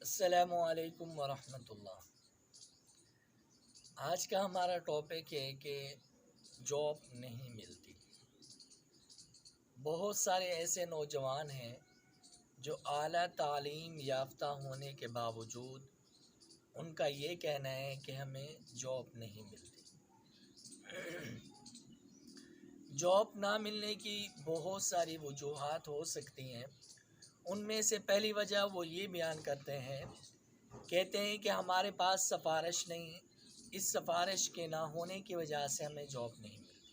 السلام علیکم ورحمۃ اللہ۔ آج کا ہمارا ٹاپک ہے کہ جاب نہیں ملتی۔ بہت سارے ایسے نوجوان ہیں جو اعلیٰ تعلیم یافتہ ہونے کے باوجود ان کا یہ کہنا ہے کہ ہمیں جاب نہیں ملتی۔ جاب نہ ملنے کی بہت ساری وجوہات ہو سکتی ہیں۔ ان میں سے پہلی وجہ وہ یہ بیان کرتے ہیں، کہتے ہیں کہ ہمارے پاس سفارش نہیں، اس سفارش کے نہ ہونے کی وجہ سے ہمیں جاب نہیں ملتی۔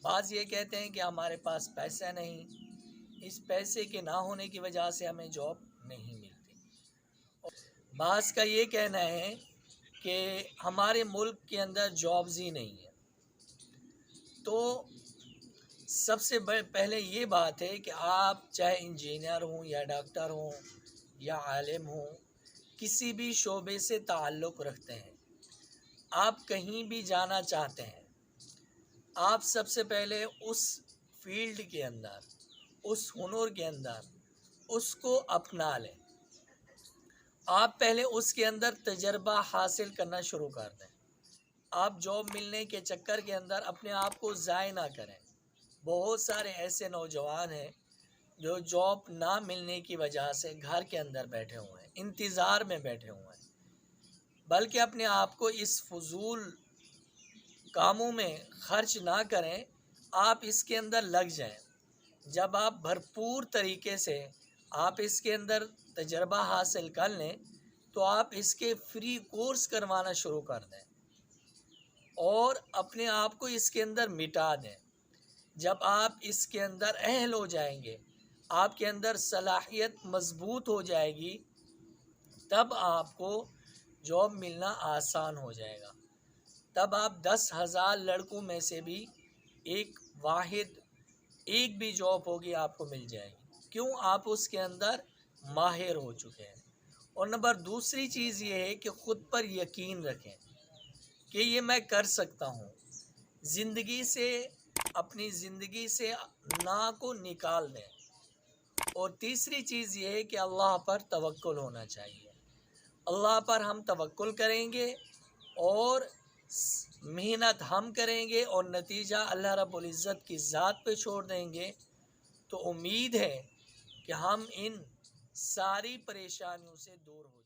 بعض یہ کہتے ہیں کہ ہمارے پاس پیسہ نہیں، اس پیسے کے نہ ہونے کی وجہ سے ہمیں جاب نہیں ملتی۔ بعض کا یہ کہنا ہے کہ ہمارے ملک کے اندر جابز ہی نہیں ہیں۔ تو سب سے پہلے یہ بات ہے کہ آپ چاہے انجینئر ہوں یا ڈاکٹر ہوں یا عالم ہوں، کسی بھی شعبے سے تعلق رکھتے ہیں، آپ کہیں بھی جانا چاہتے ہیں، آپ سب سے پہلے اس فیلڈ کے اندر، اس ہنر کے اندر اس کو اپنا لیں۔ آپ پہلے اس کے اندر تجربہ حاصل کرنا شروع کر دیں۔ آپ جاب ملنے کے چکر کے اندر اپنے آپ کو ضائع نہ کریں۔ بہت سارے ایسے نوجوان ہیں جو جاب نہ ملنے کی وجہ سے گھر کے اندر بیٹھے ہوئے ہیں، انتظار میں بیٹھے ہوئے ہیں، بلکہ اپنے آپ کو اس فضول کاموں میں خرچ نہ کریں، آپ اس کے اندر لگ جائیں۔ جب آپ بھرپور طریقے سے آپ اس کے اندر تجربہ حاصل کر لیں تو آپ اس کے فری کورس کروانا شروع کر دیں اور اپنے آپ کو اس کے اندر مٹا دیں۔ جب آپ اس کے اندر اہل ہو جائیں گے، آپ کے اندر صلاحیت مضبوط ہو جائے گی، تب آپ کو جاب ملنا آسان ہو جائے گا۔ تب آپ 10,000 لڑکوں میں سے بھی ایک بھی جاب ہوگی آپ کو مل جائے گی، کیوں؟ آپ اس کے اندر ماہر ہو چکے ہیں۔ اور نمبر دوسری چیز یہ ہے کہ خود پر یقین رکھیں کہ یہ میں کر سکتا ہوں۔ اپنی زندگی سے نا کو نکال دیں۔ اور تیسری چیز یہ ہے کہ اللہ پر توکل ہونا چاہیے۔ اللہ پر ہم توکل کریں گے اور محنت ہم کریں گے اور نتیجہ اللہ رب العزت کی ذات پہ چھوڑ دیں گے، تو امید ہے کہ ہم ان ساری پریشانیوں سے دور ہو جائیں۔